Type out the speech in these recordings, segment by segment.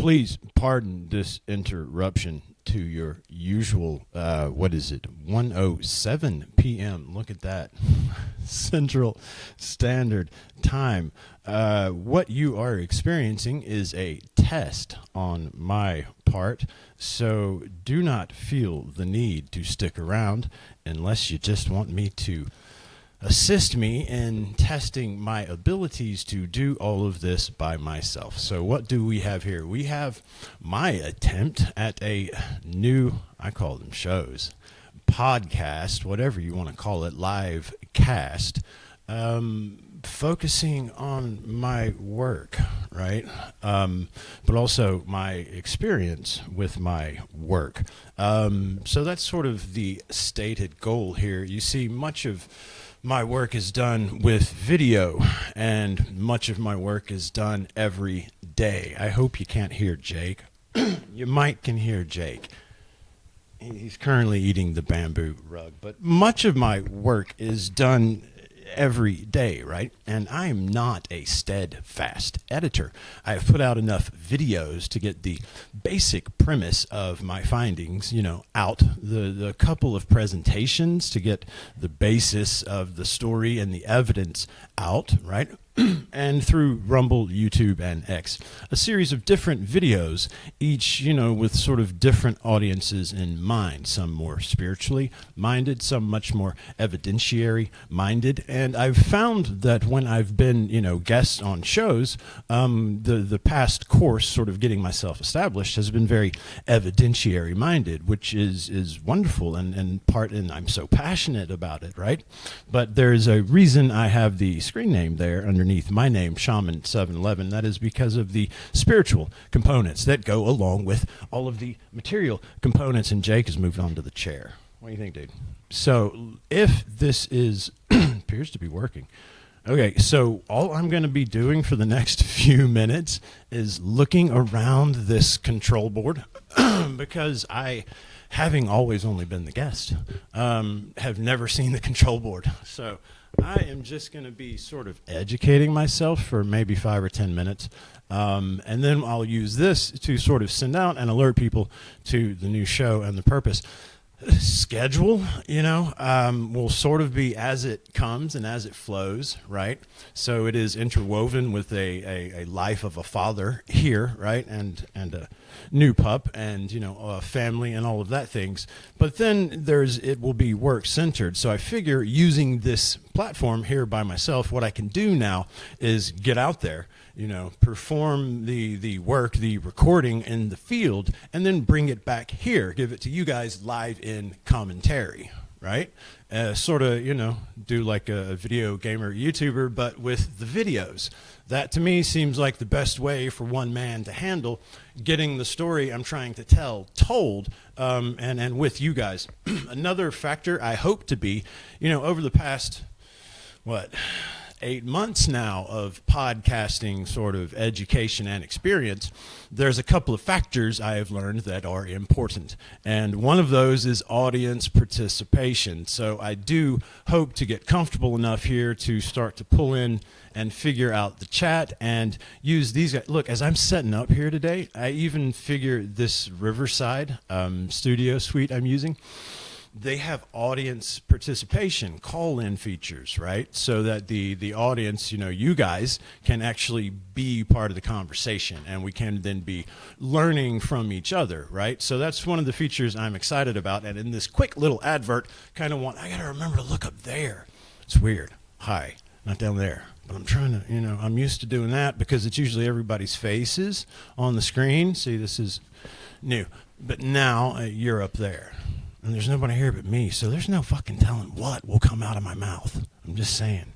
Please pardon this interruption to your usual, 1:07 p.m. Look at that. Central Standard Time. What you are experiencing is a test on my part, so do not feel the need to stick around unless you just want me to assist me in testing my abilities to do all of this by myself. So what do we have here? We have my attempt at a new, I call them shows, podcast, whatever you want to call it, live cast, focusing on my work, right? But also my experience with my work. So that's sort of the stated goal here. You see, much of my work is done with video, and much of my work is done every day. I hope you can't hear Jake. You might can hear Jake. He's currently eating the bamboo rug, but much of my work is done every day, right? And I am not a steadfast editor. I have put out enough videos to get the basic premise of my findings, out, the couple of presentations to get the basis of the story and the evidence out, right? And through Rumble, YouTube, and X, a series of different videos, each, with sort of different audiences in mind, some more spiritually minded, some much more evidentiary minded. And I've found that when I've been, guests on shows, the past course, sort of getting myself established, has been very evidentiary minded, which is wonderful and I'm so passionate about it, right? But there's a reason I have the screen name there underneath my name, Shaman 711. That is because of the spiritual components that go along with all of the material components. And Jake has moved on to the chair. What do you think, dude? So if this appears to be working. Okay, so all I'm going to be doing for the next few minutes is looking around this control board because having always only been the guest, have never seen the control board. So I am just going to be sort of educating myself for maybe 5 or 10 minutes. And then I'll use this to sort of send out and alert people to the new show and the purpose. Schedule, will sort of be as it comes and as it flows, right? So it is interwoven with a life of a father here, right? And a new pup and, a family and all of that things. But then it will be work centered. So I figure using this platform here by myself, what I can do now is get out there, perform the work, the recording in the field, and then bring it back here, give it to you guys live in commentary, right? Sort of, do like a video gamer YouTuber, but with the videos. That to me seems like the best way for one man to handle getting the story I'm trying to tell told, and with you guys. Another factor I hope to be, over the past, 8 months now of podcasting sort of education and experience, there's a couple of factors I have learned that are important. And one of those is audience participation. So I do hope to get comfortable enough here to start to pull in and figure out the chat and use these guys. Look, as I'm setting up here today, I even figure this Riverside studio suite I'm using, they have audience participation, call-in features, right? So that the audience, you guys can actually be part of the conversation, and we can then be learning from each other, right? So that's one of the features I'm excited about. And in this quick little advert, I got to remember to look up there. It's weird. Hi, not down there. But I'm trying to, I'm used to doing that because it's usually everybody's faces on the screen. See, this is new. But now you're up there. And there's nobody here but me, so there's no fucking telling what will come out of my mouth. I'm just saying.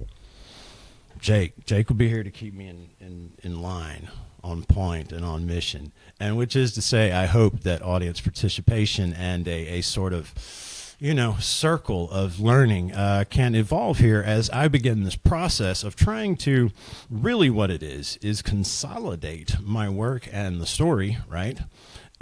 Jake will be here to keep me in line, on point, and on mission. And which is to say, I hope that audience participation and a sort of, circle of learning can evolve here as I begin this process of trying to, really what it is consolidate my work and the story, right?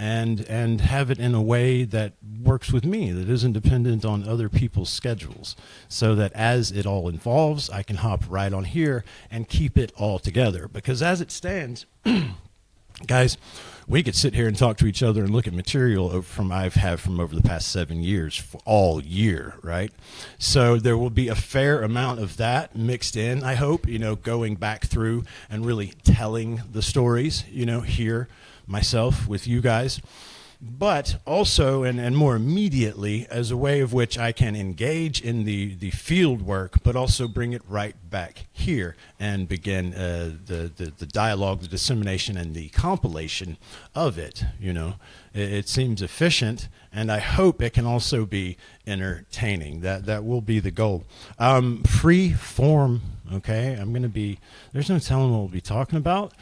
And have it in a way that works with me, that isn't dependent on other people's schedules, so that as it all evolves, I can hop right on here and keep it all together. Because as it stands, Guys, we could sit here and talk to each other and look at material from I've had from over the past 7 years for all year, right? So there will be a fair amount of that mixed in, I hope, going back through and really telling the stories, here myself with you guys. But also, and more immediately, as a way of which I can engage in the field work, but also bring it right back here and begin the dialogue, the dissemination, and the compilation of it. It seems efficient, and I hope it can also be entertaining. That will be the goal. Free form, okay? There's no telling what we'll be talking about.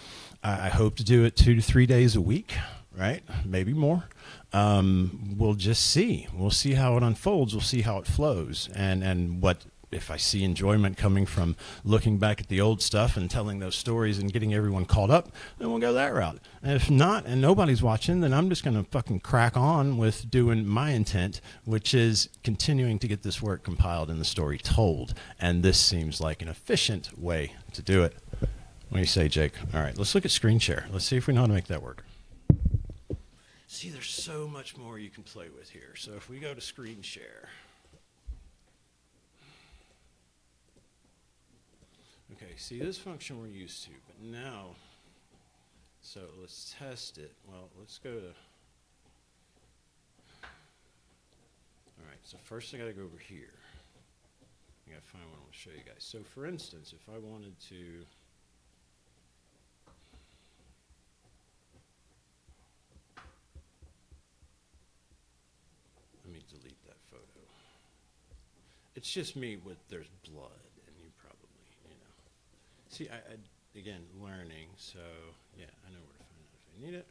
I hope to do it 2 to 3 days a week. Right? Maybe more. We'll just see. We'll see how it unfolds. We'll see how it flows. And what, if I see enjoyment coming from looking back at the old stuff and telling those stories and getting everyone caught up, then we'll go that route. And if not, and nobody's watching, then I'm just going to fucking crack on with doing my intent, which is continuing to get this work compiled and the story told. And this seems like an efficient way to do it. What do you say, Jake? All right, let's look at screen share. Let's see if we know how to make that work. See, there's so much more you can play with here. So if we go to screen share. Okay, see this function we're used to, but now, so let's test it. Well, let's go to, all right, so first I gotta go over here. I gotta find one I want to show you guys. So for instance, if I wanted to, let me delete that photo. It's just me with, there's blood, and you probably, See, I again, learning, so, yeah, I know where to find it if I need it.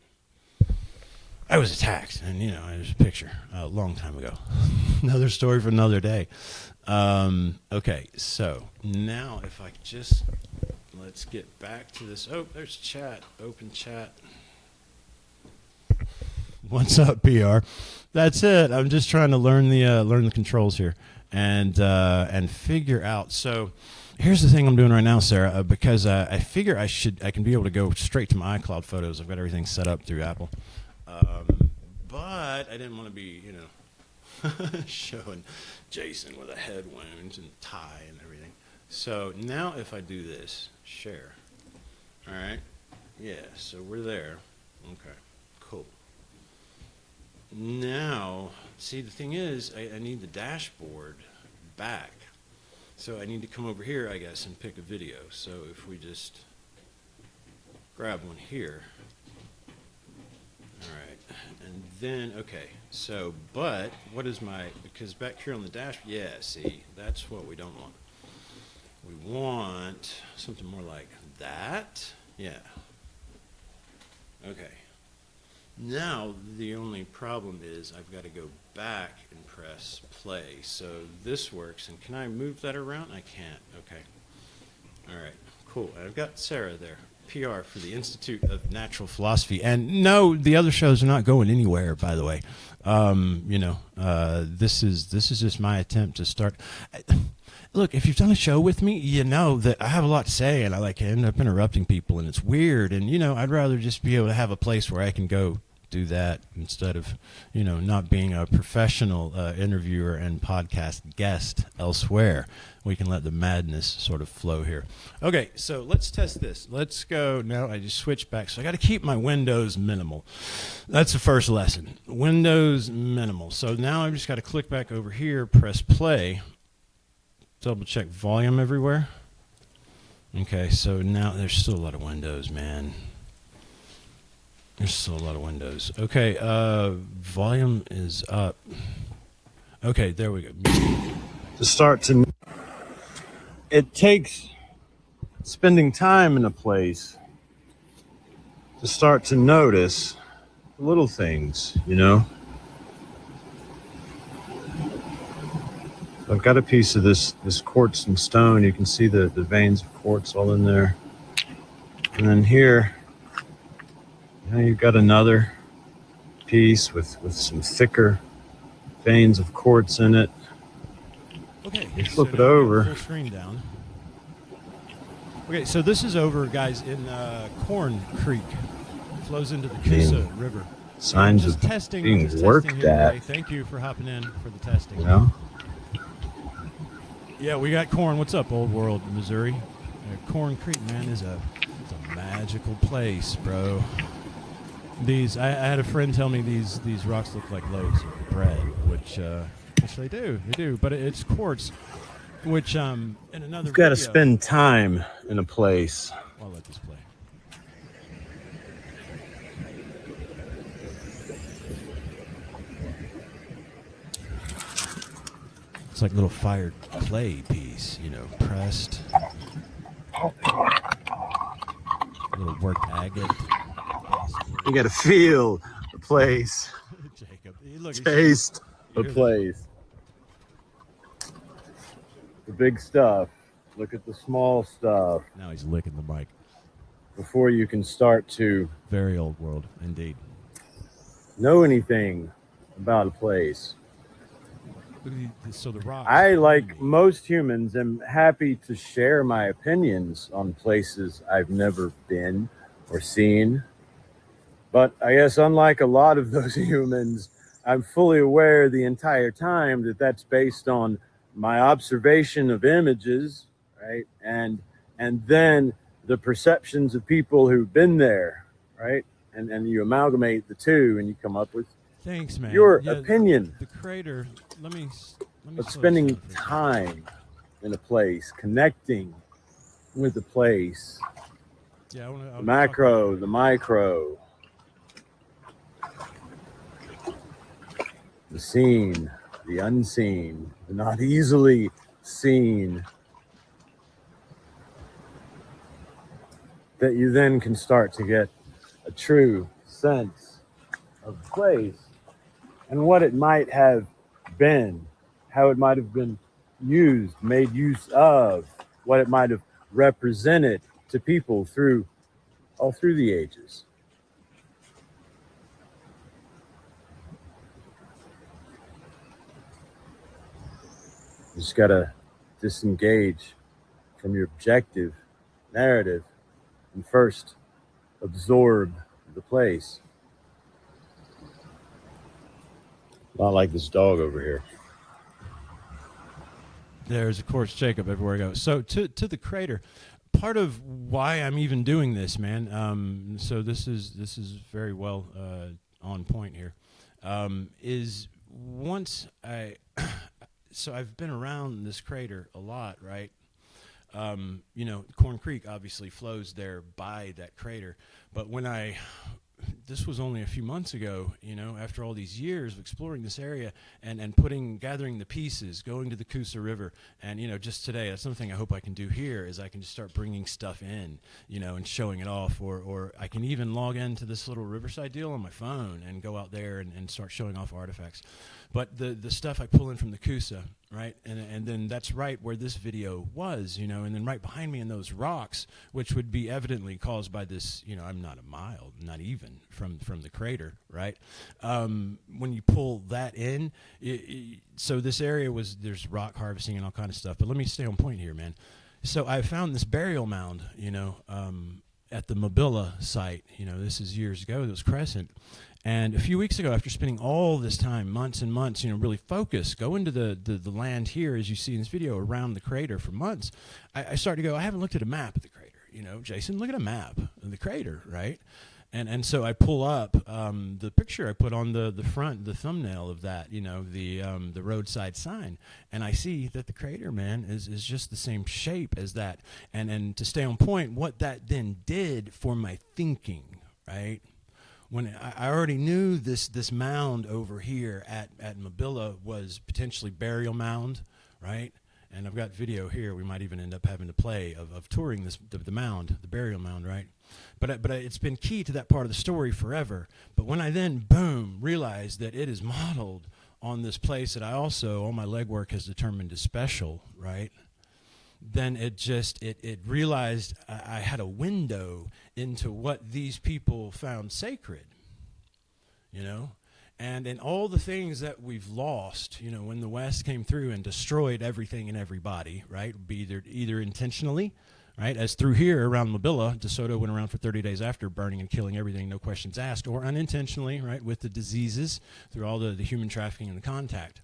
I was attacked, and, there's a picture a long time ago. Another story for another day. Okay, so now if I just, let's get back to this. Oh, there's chat, open chat. What's up, PR? That's it. I'm just trying to learn the controls here and figure out. So here's the thing I'm doing right now, Sarah, because I figure I can be able to go straight to my iCloud photos. I've got everything set up through Apple, but I didn't want to be showing Jason with a head wound and tie and everything. So now if I do this, share. All right. Yeah. So we're there. Okay. Cool. Now, see, the thing is, I need the dashboard back. So I need to come over here, I guess, and pick a video. So if we just grab one here. All right. And then, okay. So, but what is because back here on the dashboard, yeah, see, that's what we don't want. We want something more like that. Yeah. Okay. Now, the only problem is I've got to go back and press play. So this works. And can I move that around? I can't. Okay. All right. Cool. I've got Sarah there, PR for the Institute of Natural Philosophy. And no, the other shows are not going anywhere, by the way. This is just my attempt to start. Look, if you've done a show with me, you know that I have a lot to say, and I end up interrupting people, and it's weird. And I'd rather just be able to have a place where I can go do that instead of not being a professional interviewer and podcast guest elsewhere. We can let the madness sort of flow here. Okay, so let's test this. Let's go. Now I just switched back. So I got to keep my windows minimal. That's the first lesson. Windows minimal. So now I've just got to click back over here, press play, double check volume everywhere. Okay, so now there's still a lot of windows, man. There's still a lot of windows. Okay, volume is up. Okay, there we go. To start to, it takes spending time in a place to start to notice little things, I've got a piece of this quartz and stone. You can see the veins of quartz all in there. And then here, you've got another piece with some thicker veins of quartz in it. Okay, you flip it over. Full screen down. Okay, so this is over, guys, in Corn Creek, flows into the Being Coosa River. signs Just of testing, being just worked testing here at. today. Thank you for hopping in for the testing. You know, Yeah, we got Corn. What's up, Old World, Missouri? Corn Creek, man, it's a magical place, bro. I had a friend tell me these rocks look like loaves of bread, which they do. But it's quartz, which in another you've got to video, spend time in a place. I'll let this play. It's like a little fired clay piece, pressed. A little worked agate. You got to feel the place, Jacob, look, taste the hear that? place. The big stuff. Look at the small stuff Now he's licking the mic. before you can start to Very Old World, indeed. know anything about a place. So the rocks. I, like most humans, am happy to share my opinions on places I've never been or seen. But I guess unlike a lot of those humans, I'm fully aware the entire time that that's based on my observation of images, right? And then the perceptions of people who've been there, right? And you amalgamate the two and you come up with Thanks, man. your opinion. The crater. Let me. But slow spending this down for a second. time in a place, connecting with the place, Yeah, the macro, the micro, the seen, the unseen, the not easily seen, that you then can start to get a true sense of the place and what it might have been, how it might have been used, made use of, what it might have represented to people all through the ages. You just gotta disengage from your objective narrative and first absorb the place. Not like this dog over here. There's, of course, Jacob everywhere I go. So to the crater, part of why I'm even doing this, man. So this is very well on point here. Is once so I've been around this crater a lot, right? Corn Creek obviously flows there by that crater, but this was only a few months ago, after all these years of exploring this area and gathering the pieces, going to the Coosa River. And, just today, that's something I hope I can do here is I can just start bringing stuff in, and showing it off. Or I can even log into this little Riverside deal on my phone and go out there and start showing off artifacts. But the stuff I pull in from the Coosa, right? And then that's right where this video was, and then right behind me in those rocks, which would be evidently caused by this, I'm not a mile, not even from the crater, right? When you pull that in, so this area there's rock harvesting and all kind of stuff. But let me stay on point here, man. So I found this burial mound, at the Mobilla site. This is years ago. It was Crescent. And a few weeks ago, after spending all this time, months and months, really focused, go into the land here, as you see in this video, around the crater for months, I started to go, I haven't looked at a map of the crater. Jason, look at a map of the crater, right? And so I pull up the picture I put on the front, the thumbnail of that, the roadside sign, and I see that the crater, man, is just the same shape as that. And to stay on point, what that then did for my thinking, right? When I already knew this mound over here at Mobilla was potentially burial mound, right? And I've got video here. We might even end up having to play of touring the mound, the burial mound, right? But it's been key to that part of the story forever. But when I then, boom, realized that it is modeled on this place that I also, all my legwork has determined is special, right? Then it realized I had a window into what these people found sacred, and in all the things that we've lost, when the West came through and destroyed everything and everybody, right? Be either intentionally right? As through here around Mobilla, DeSoto went around for 30 days after, burning and killing everything, no questions asked, or unintentionally, right, with the diseases, through all the human trafficking and the contact.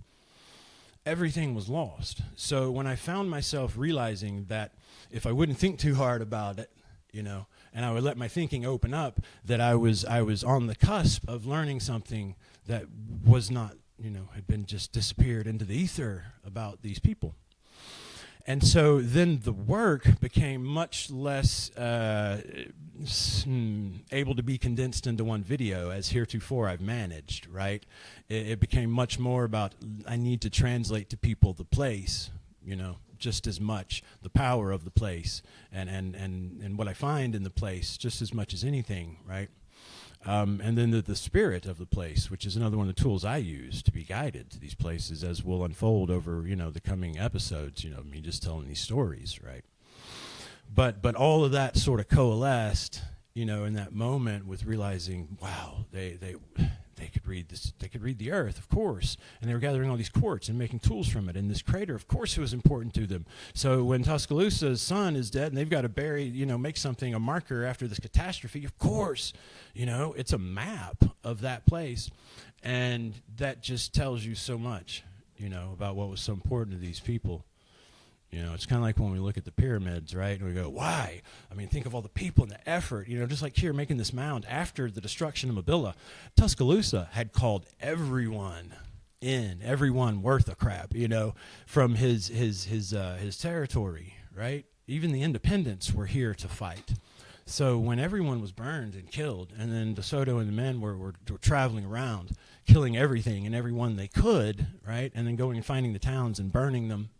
Everything was lost. So when I found myself realizing that if I wouldn't think too hard about it, and I would let my thinking open up, that I was on the cusp of learning something that was not, had been just disappeared into the ether about these people. And so then the work became much less able to be condensed into one video as heretofore I've managed, right? It became much more about, I need to translate to people the place, just as much, the power of the place, and what I find in the place just as much as anything, right? And then the spirit of the place, which is another one of the tools I use to be guided to these places, as will unfold over, the coming episodes, me just telling these stories, right? But all of that sort of coalesced, in that moment with realizing, wow, they could read this, they could read the earth, of course, and they were gathering all these quartz and making tools from it, and this crater, of course, it was important to them. So when Tuscaloosa's son is dead and they've got to bury, make something, a marker after this catastrophe, of course, it's a map of that place, and that just tells you so much, about what was so important to these people. It's kind of like when we look at the pyramids, right? And we go, why? I mean, think of all the people and the effort, just like here making this mound after the destruction of Mobilla. Tuscaloosa had called everyone in, everyone worth a crap, from his territory, right? Even the independents were here to fight. So when everyone was burned and killed, and then DeSoto and the men were traveling around, killing everything and everyone they could, right? And then going and finding the towns and burning them.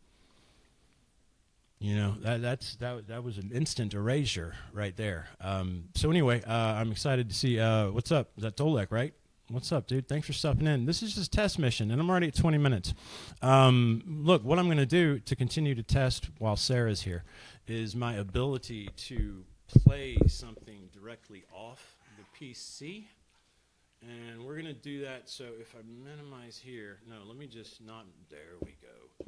That was an instant erasure right there. So anyway, I'm excited to see what's up. Is that Dolek, right? What's up, dude? Thanks for stopping in. This is just test mission, and I'm already at 20 minutes. Look, what I'm going to do to continue to test while Sarah's here is my ability to play something directly off the PC. And we're going to do that. So if I minimize here, no, let me just not, there we go.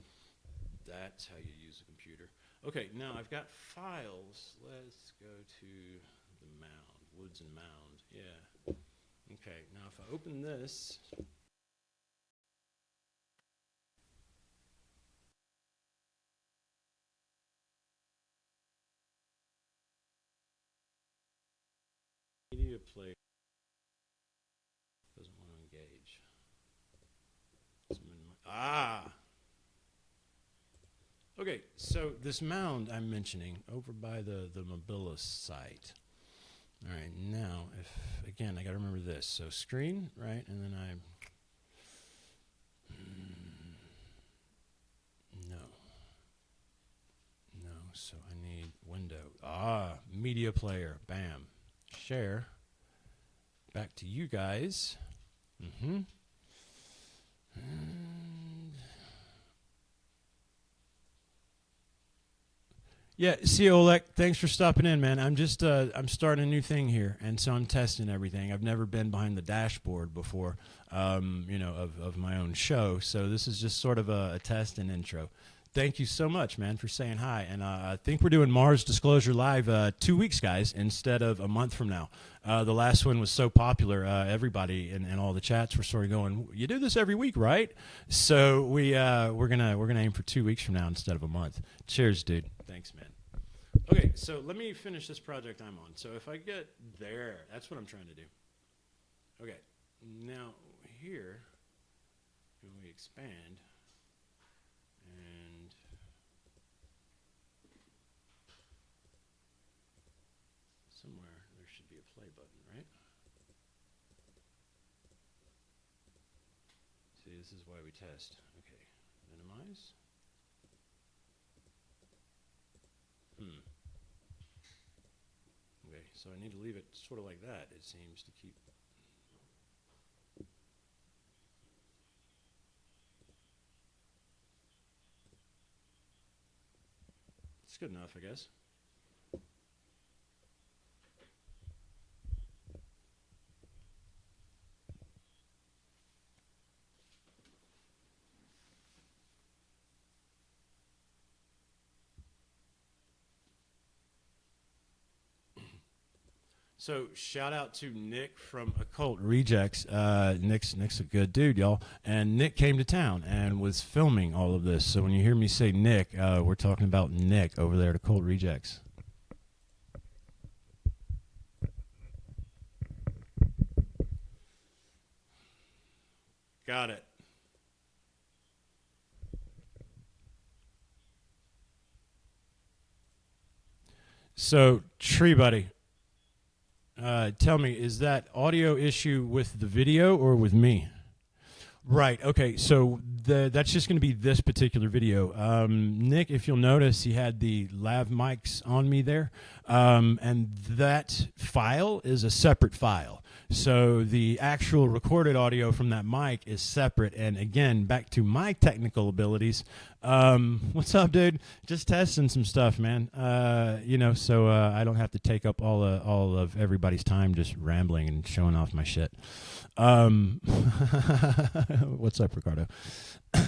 That's how you use a computer. Okay, now I've got files. Let's go to the mound, Woods and Mound. Yeah. Okay, now if I open this, media player doesn't want to engage. Okay, so this mound I'm mentioning over by the Mobilla site. All right, now, I got to remember this. So screen, right, and then no, so I need window. Media player, bam. Share. Back to you guys. And yeah, see, Oleg, thanks for stopping in, man. I'm just, I'm starting a new thing here, and so I'm testing everything. I've never been behind the dashboard before, of my own show, so this is just sort of a test and intro. Thank you so much, man, for saying hi, and I think we're doing Mars Disclosure Live 2 weeks, guys, instead of a month from now. The last one was so popular, everybody in all the chats were sort of going, "You do this every week, right?" So we're gonna aim for 2 weeks from now instead of a month. Cheers, dude. Thanks, man. Okay, so let me finish this project I'm on. So if I get there, that's what I'm trying to do. Okay, now here, when we expand, and somewhere there should be a play button, right? See, this is why we test. Okay, minimize. Okay, so I need to leave it sort of like that. It seems to keep. It's good enough, I guess. So shout out to Nick from Occult Rejects. Nick's a good dude, y'all. And Nick came to town and was filming all of this. So when you hear me say Nick, we're talking about Nick over there at Occult Rejects. Got it. So, Tree Buddy, tell me, is that audio issue with the video or with me? Right. Okay. So that's just going to be this particular video. Nick, if you'll notice, he had the lav mics on me there, and that file is a separate file. So the actual recorded audio from that mic is separate. And again, back to my technical abilities. What's up, dude? Just testing some stuff, man. So I don't have to take up all of everybody's time just rambling and showing off my shit. What's up, Ricardo?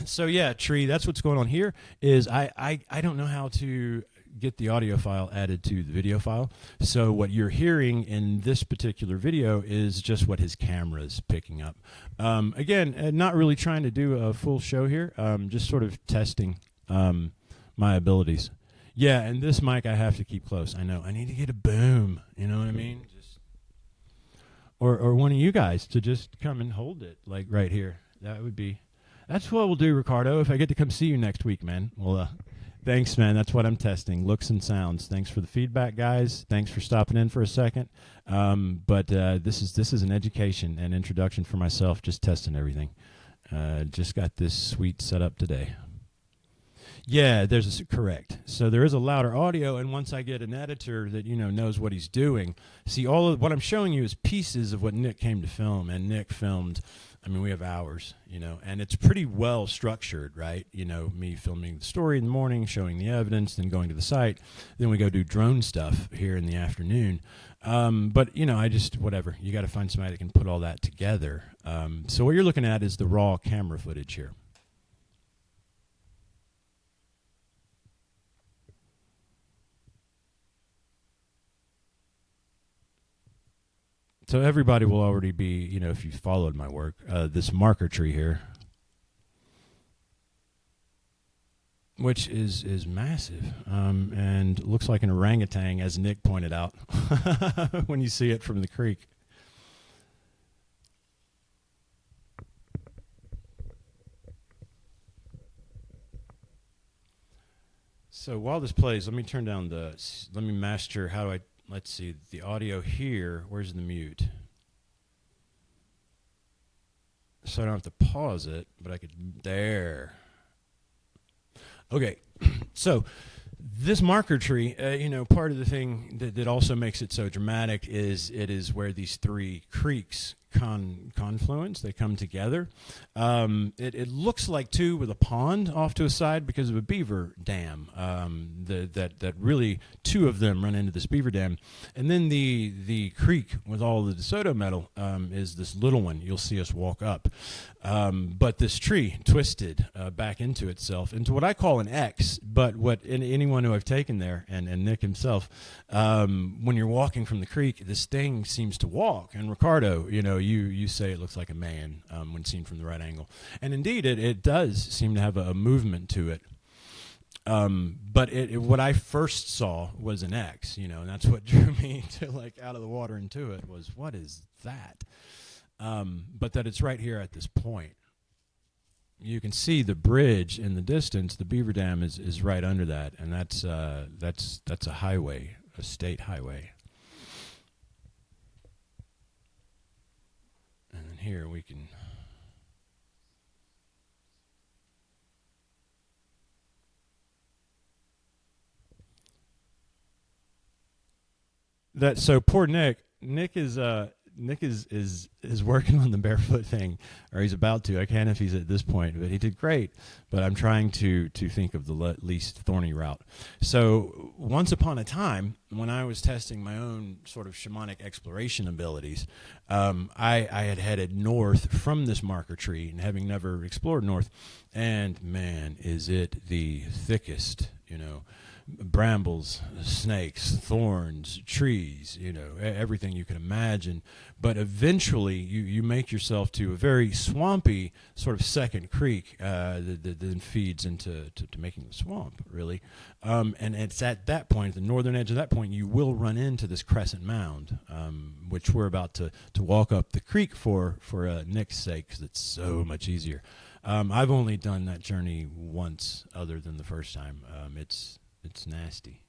So yeah, Tree, that's what's going on here is I don't know how to get the audio file added to the video file. So what you're hearing in this particular video is just what his camera is picking up. Again, not really trying to do a full show here, just sort of testing my abilities. Yeah, and this mic I have to keep close. I know. I need to get a boom. You know what I mean? Just or one of you guys to just come and hold it, like right here. That's what we'll do, Ricardo, if I get to come see you next week, man. Well, thanks, man. That's what I'm testing, looks and sounds. Thanks for the feedback, guys. Thanks for stopping in for a second. But this is an education and introduction for myself, just testing everything. Just got this sweet setup today. Yeah, correct. So there is a louder audio, and once I get an editor that knows what he's doing, see, all of what I'm showing you is pieces of what Nick came to film, and Nick filmed. I mean, we have hours, and it's pretty well structured, right? Me filming the story in the morning, showing the evidence, then going to the site, then we go do drone stuff here in the afternoon. But I just whatever. You got to find somebody that can put all that together. So what you're looking at is the raw camera footage here. So everybody will already be, if you followed my work, this marker tree here, which is massive and looks like an orangutan, as Nick pointed out, when you see it from the creek. So while this plays, let me master, let's see, the audio here, where's the mute? So I don't have to pause it, but I could, there. Okay, so this marker tree, part of the thing that also makes it so dramatic is it is where these three creeks confluence, they come together. It looks like two with a pond off to a side because of a beaver dam. That really two of them run into this beaver dam, and then the creek with all the DeSoto metal is this little one. You'll see us walk up, but this tree twisted back into itself into what I call an X. But anyone who I've taken there and Nick himself, when you're walking from the creek, this thing seems to walk. And Ricardo, you say it looks like a man when seen from the right angle. And indeed, it does seem to have a movement to it. But what I first saw was an X, and that's what drew me to out of the water into it was, what is that? But that it's right here at this point. You can see the bridge in the distance. The beaver dam is right under that, and that's a highway, a state highway. And then here we can. So poor Nick. Nick is working on the barefoot thing, or he's about to. I can't if he's at this point, but he did great. But I'm trying to think of the least thorny route. So once upon a time, when I was testing my own sort of shamanic exploration abilities, I had headed north from this marker tree, and having never explored north, and man, is it the thickest, brambles, snakes, thorns, trees, everything you can imagine. But eventually you make yourself to a very swampy sort of second creek that then feeds into to making the swamp, really. And it's at that point, the northern edge of that point, you will run into this crescent mound, which we're about to walk up the creek for Nick's sake, because it's so much easier. I've only done that journey once, other than the first time. It's nasty.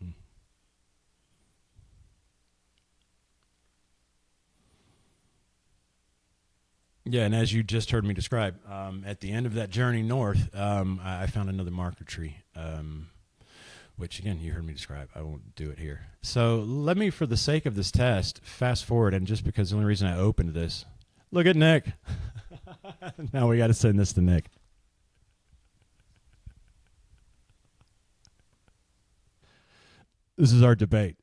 Hmm. Yeah, and as you just heard me describe, at the end of that journey north, I found another marker tree, which again you heard me describe. I won't do it here. So let me, for the sake of this test, fast forward, and just because the only reason I opened this, look at Nick. Now we got to send this to Nick. This is our debate.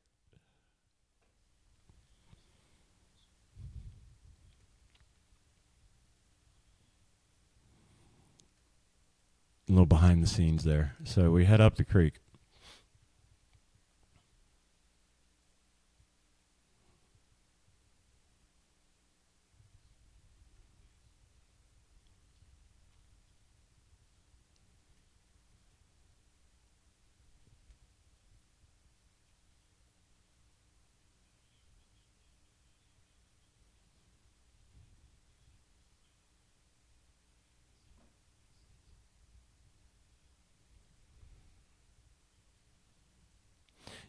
A little behind the scenes there. So we head up the creek.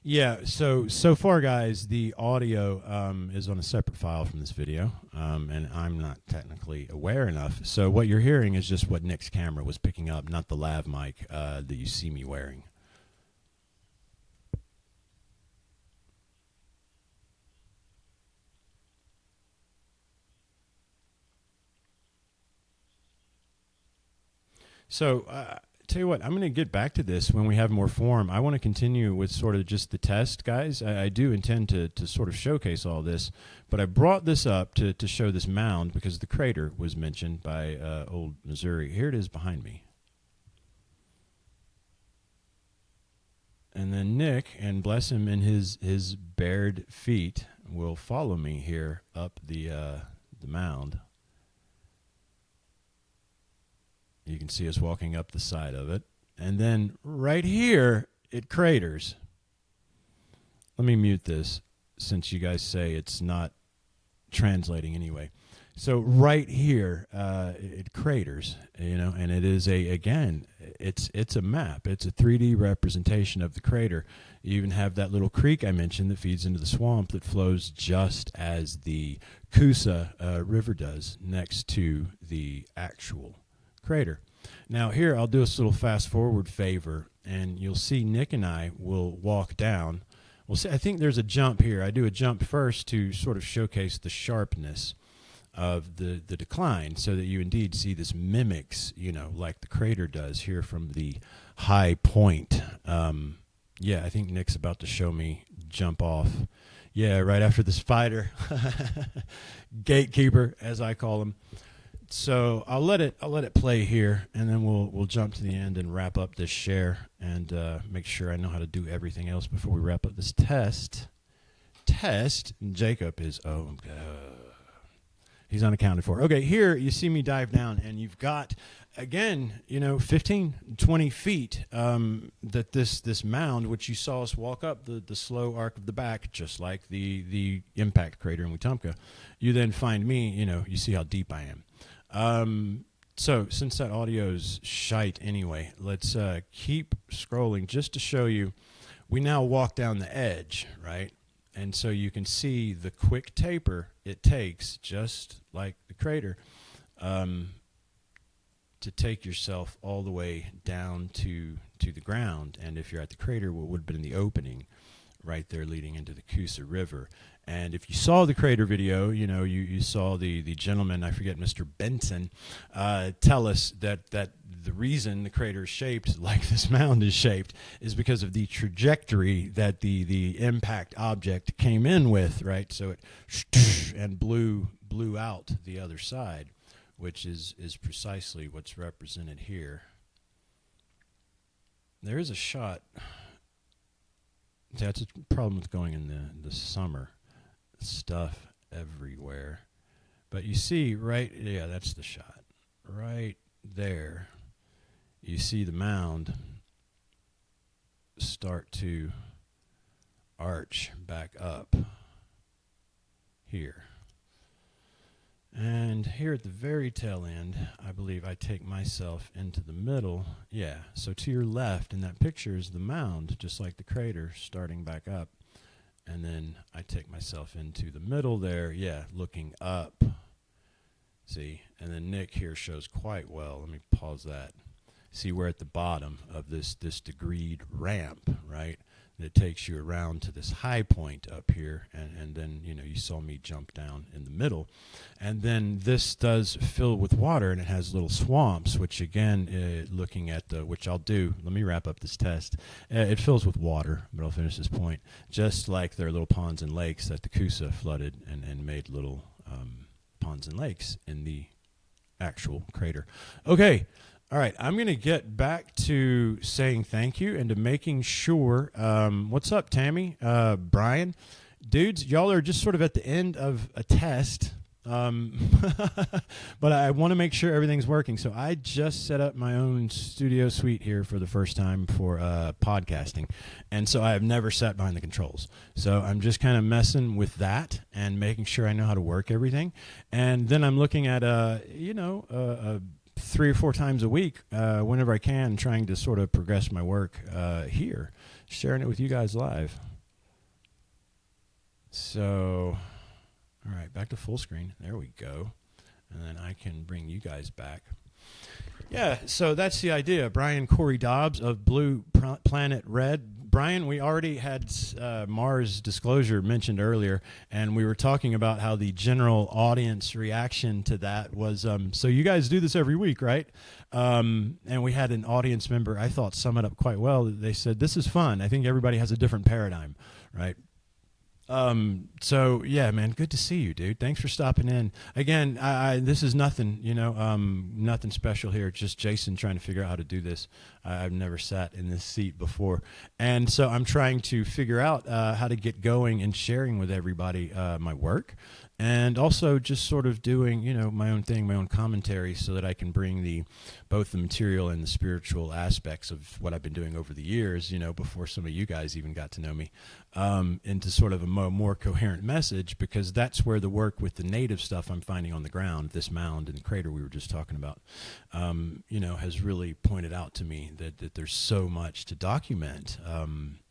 Yeah, so far, guys, the audio is on a separate file from this video, and I'm not technically aware enough. So what you're hearing is just what Nick's camera was picking up, not the lav mic that you see me wearing. So, tell you what, I'm going to get back to this when we have more form. I want to continue with sort of just the test, guys. I do intend to sort of showcase all this, but I brought this up to show this mound because the crater was mentioned by Old Missouri. Here it is behind me. And then Nick, and bless him in his bared feet, will follow me here up the mound. You can see us walking up the side of it. And then right here, it craters. Let me mute this since you guys say it's not translating anyway. So right here, it craters, and it is it's a map. It's a 3D representation of the crater. You even have that little creek I mentioned that feeds into the swamp that flows just as the Coosa River does next to the actual crater. Now here I'll do a little fast forward favor, and you'll see Nick and I will walk down. Well, see, I think there's a jump here. I do a jump first to sort of showcase the sharpness of the decline, so that you indeed see this mimics, like the crater does here from the high point. Yeah, I think Nick's about to show me jump off. Yeah, right after the spider, gatekeeper, as I call him. So I'll let it play here, and then we'll jump to the end and wrap up this share, and make sure I know how to do everything else before we wrap up this test. Jacob is he's unaccounted for. Okay, here you see me dive down, and you've got, again, 15, 20 feet that this mound, which you saw us walk up the slow arc of the back, just like the impact crater in Wetumpka. You then find me, you see how deep I am. So since that audio's shite anyway, let's keep scrolling just to show you. We now walk down the edge, right? And so you can see the quick taper it takes, just like the crater, to take yourself all the way down to the ground. And if you're at the crater, what would have been the opening right there leading into the Coosa River. And if you saw the crater video, you saw the gentleman, I forget, Mr. Benson, tell us that the reason the crater is shaped like this mound is shaped is because of the trajectory that the impact object came in with, right? So it and blew out the other side, which is precisely what's represented here. There is a shot. That's a problem with going in the summer. Stuff everywhere. But you see, right, yeah, that's the shot. Right there, you see the mound start to arch back up here. And here at the very tail end, I believe I take myself into the middle. Yeah, so to your left in that picture is the mound, just like the crater, starting back up. And then I take myself into the middle there, yeah, looking up. See, and then Nick here shows quite well. Let me pause that. See, we're at the bottom of this degreed ramp, right? That takes you around to this high point up here, and then you saw me jump down in the middle, and then this does fill with water, and it has little swamps, which again, looking at which I'll do. Let me wrap up this test. It fills with water, but I'll finish this point. Just like there are little ponds and lakes that the Coosa flooded and made little ponds and lakes in the actual crater. Okay. All right, I'm going to get back to saying thank you and to making sure. What's up, Tammy? Brian? Dudes, y'all are just sort of at the end of a test, but I want to make sure everything's working. So I just set up my own studio suite here for the first time for podcasting, and so I have never sat behind the controls. So I'm just kind of messing with that and making sure I know how to work everything. And then I'm looking at, 3 or 4 times a week, whenever I can, trying to sort of progress my work here, sharing it with you guys live. So, all right, back to full screen. There we go. And then I can bring you guys back. Yeah, so that's the idea. Brian Corey Dobbs of Blue Planet Red. Brian, we already had Mars Disclosure mentioned earlier, and we were talking about how the general audience reaction to that was, so you guys do this every week, right? And we had an audience member, I thought, sum it up quite well. They said, this is fun. I think everybody has a different paradigm, right? So yeah, man, good to see you, dude. Thanks for stopping in. Again, this is nothing, nothing special here. It's just Jason trying to figure out how to do this. I've never sat in this seat before. And so I'm trying to figure out, how to get going and sharing with everybody, my work. And also just sort of doing, my own thing, my own commentary, so that I can bring both the material and the spiritual aspects of what I've been doing over the years, before some of you guys even got to know me, into sort of a more coherent message, because that's where the work with the native stuff I'm finding on the ground, this mound and the crater we were just talking about, has really pointed out to me that there's so much to document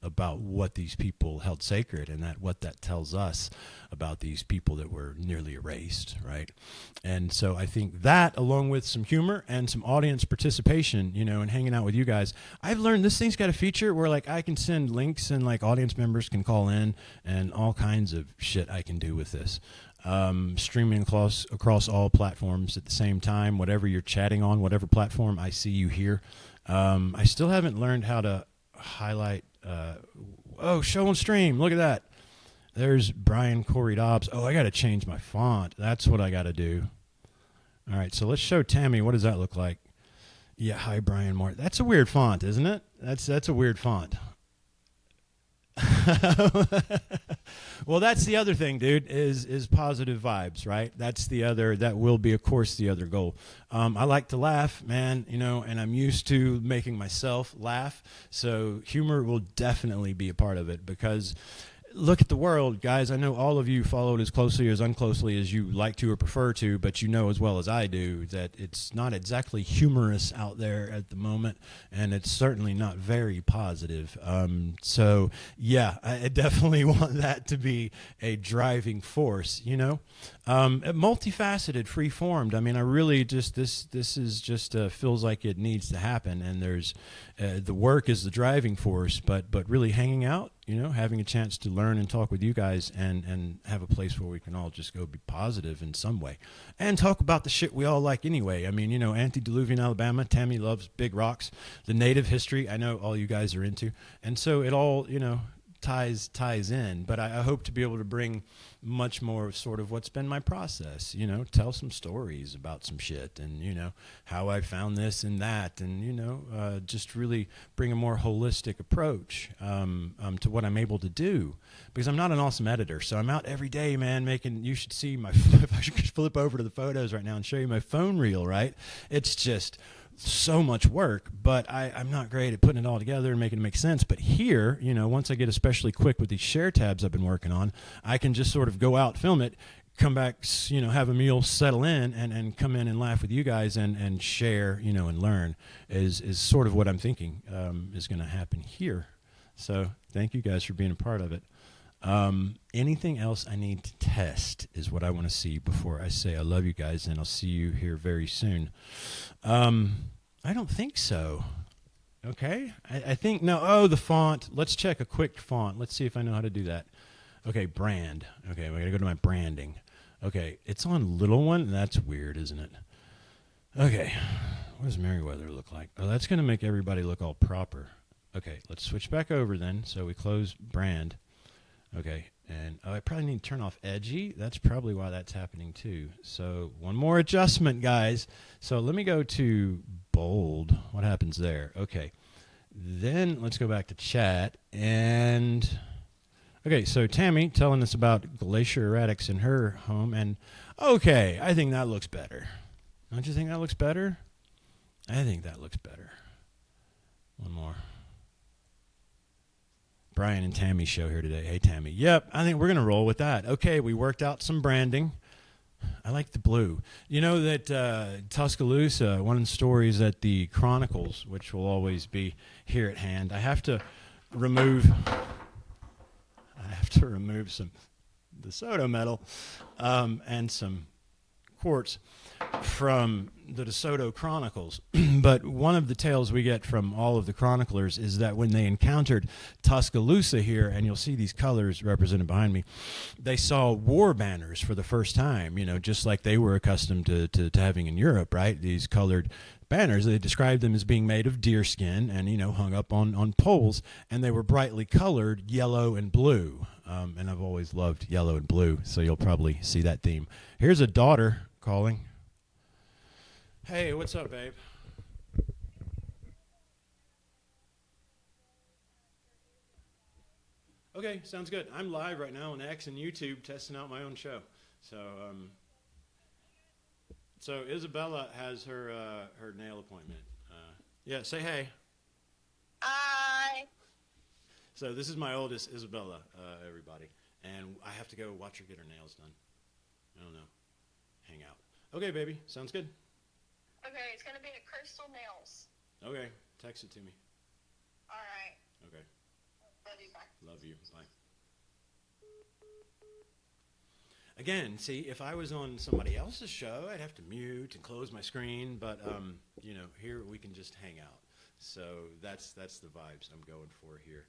about what these people held sacred, and what that tells us about these people that were nearly erased, right? And so I think that, along with some humor and some audience participation, and hanging out with you guys, I've learned this thing's got a feature where I can send links, and audience members can call in, and all kinds of shit I can do with this. Streaming across all platforms at the same time, whatever you're chatting on, whatever platform, I see you here. I still haven't learned how to highlight, show on stream, look at that. There's Brian Corey Dobbs. Oh, I got to change my font. That's what I got to do. All right, so let's show Tammy. What does that look like? Yeah, hi, Brian Moore. That's a weird font, isn't it? That's a weird font. Well, that's the other thing, dude, is positive vibes, right? That will be, of course, the other goal. I like to laugh, man, and I'm used to making myself laugh. So humor will definitely be a part of it, because look at the world, guys. I know all of you follow it as closely or as unclosely as you like to or prefer to, but you know as well as I do that it's not exactly humorous out there at the moment, and it's certainly not very positive. So, yeah, I definitely want that to be a driving force, multifaceted, free-formed. I mean, I really just, this is just feels like it needs to happen, and there's the work is the driving force, but really hanging out having a chance to learn and talk with you guys and have a place where we can all just go be positive in some way and talk about the shit we all like anyway. I mean, antediluvian Alabama, Tammy loves big rocks, the native history I know all you guys are into. And so it all, ties in, but I hope to be able to bring much more of sort of what's been my process, tell some stories about some shit and, how I found this and that and, just really bring a more holistic approach to what I'm able to do, because I'm not an awesome editor. So I'm out every day, man, you should see my, if I should flip over to the photos right now and show you my phone reel, right? It's just so much work, but I'm not great at putting it all together and making it make sense. But here, once I get especially quick with these share tabs I've been working on, I can just sort of go out, film it, come back, have a meal, settle in, and come in and laugh with you guys and share, and learn is sort of what I'm thinking is going to happen here. So thank you guys for being a part of it. Anything else I need to test is what I want to see before I say I love you guys, and I'll see you here very soon. I don't think so. Okay. I think, no. Oh, the font. Let's check a quick font. Let's see if I know how to do that. Okay, brand. Okay, we got to go to my branding. Okay, it's on little one. That's weird, isn't it? Okay, what does Merriweather look like? Oh, that's going to make everybody look all proper. Okay, let's switch back over then. So we close brand. Okay, and I probably need to turn off edgy. That's probably why that's happening too. So one more adjustment, guys. So let me go to bold. What happens there? Okay, then let's go back to chat. And okay, so Tammy telling us about glacier erratics in her home. And okay, I think that looks better. Don't you think that looks better? I think that looks better. One more. Brian and Tammy show here today. Hey, Tammy. Yep, I think we're going to roll with that. Okay, we worked out some branding. I like the blue. You know that Tuscaloosa, one of the stories at the Chronicles, which will always be here at hand, I have to remove some DeSoto metal and some quartz from the DeSoto Chronicles. But one of the tales we get from all of the chroniclers is that when they encountered Tuscaloosa here, and you'll see these colors represented behind me, they saw war banners for the first time, just like they were accustomed to having in Europe, right? These colored banners. They described them as being made of deer skin and, hung up on poles, and they were brightly colored yellow and blue. And I've always loved yellow and blue, so you'll probably see that theme. Here's a daughter calling. Hey, what's up, babe? Okay, sounds good. I'm live right now on X and YouTube testing out my own show. So Isabella has her nail appointment. Yeah, say hey. Hi. So this is my oldest, Isabella, everybody. And I have to go watch her get her nails done. I don't know. Hang out. Okay, baby. Sounds good. Okay, it's going to be at Crystal Nails. Okay. Text it to me. All right. Okay. Love you. Bye. Love you. Bye. Again, see, if I was on somebody else's show, I'd have to mute and close my screen. But, here we can just hang out. So that's the vibes I'm going for here.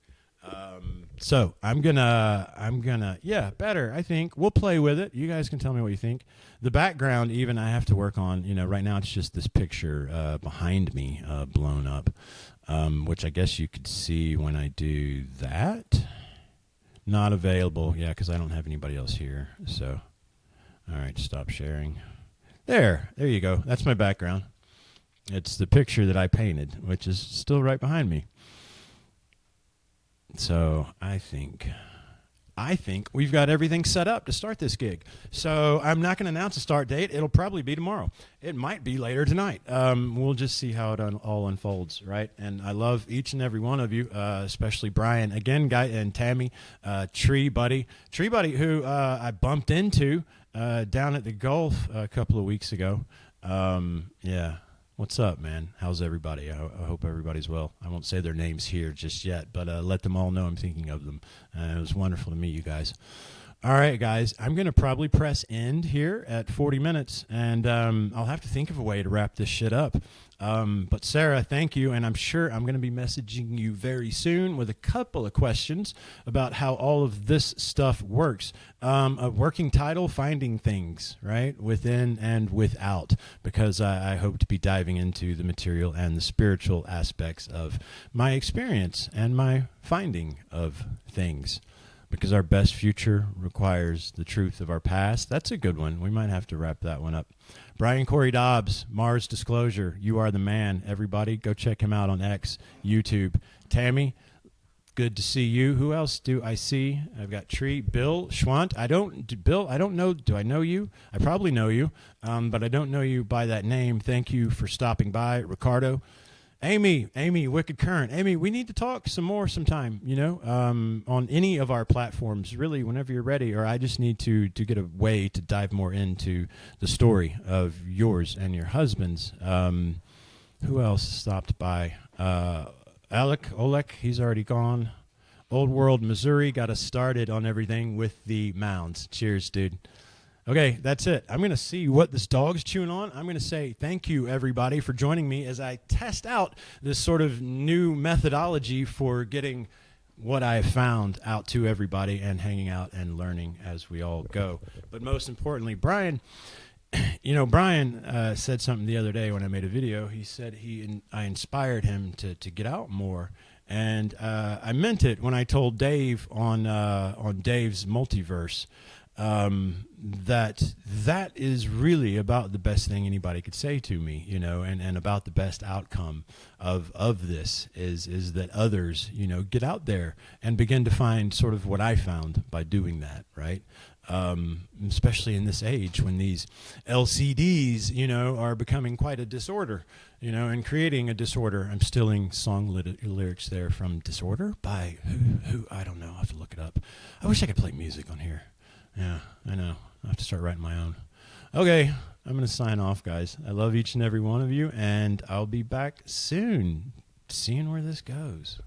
So I'm gonna, yeah, better. I think we'll play with it. You guys can tell me what you think. The background, even I have to work on. Right now it's just this picture behind me blown up, which I guess you could see when I do that. Not available, yeah, because I don't have anybody else here. So, all right, stop sharing. There you go. That's my background. It's the picture that I painted, which is still right behind me. So I think we've got everything set up to start this gig. So I'm not going to announce a start date. It'll probably be tomorrow. It might be later tonight. We'll just see how it all unfolds, right? And I love each and every one of you, especially Brian, again, Guy and Tammy, Tree Buddy, who I bumped into down at the Gulf a couple of weeks ago. Yeah. What's up, man? How's everybody? I hope everybody's well. I won't say their names here just yet, but let them all know I'm thinking of them. It was wonderful to meet you guys. All right, guys, I'm going to probably press end here at 40 minutes, and I'll have to think of a way to wrap this shit up. But Sarah, thank you, and I'm sure I'm going to be messaging you very soon with a couple of questions about how all of this stuff works. A working title, Finding Things, right, within and without, because I hope to be diving into the material and the spiritual aspects of my experience and my finding of things. Because our best future requires the truth of our past. That's a good one. We might have to wrap that one up. Brian Corey Dobbs, Mars Disclosure. You are the man. Everybody, go check him out on X, YouTube. Tammy, good to see you. Who else do I see? I've got Tree. Bill Schwant. Bill, I don't know. Do I know you? I probably know you, but I don't know you by that name. Thank you for stopping by. Ricardo. Amy, Wicked Current. Amy, we need to talk some more sometime, on any of our platforms, really, whenever you're ready, or I just need to get a way to dive more into the story of yours and your husband's. Who else stopped by? Olek, he's already gone. Old World, Missouri, got us started on everything with the mounds. Cheers, dude. Okay, that's it. I'm going to see what this dog's chewing on. I'm going to say thank you, everybody, for joining me as I test out this sort of new methodology for getting what I have found out to everybody and hanging out and learning as we all go. But most importantly, Brian, Brian said something the other day when I made a video. He said I inspired him to get out more. And I meant it when I told Dave on Dave's Multiverse that is really about the best thing anybody could say to me, and about the best outcome of this is that others, get out there and begin to find sort of what I found by doing that, right? Especially in this age when these LCDs, are becoming quite a disorder, and creating a disorder. I'm stealing song lyrics there from Disorder by who I don't know. I'll have to look it up. I wish I could play music on here. Yeah, I know. I have to start writing my own. Okay, I'm going to sign off, guys. I love each and every one of you, and I'll be back soon, seeing where this goes.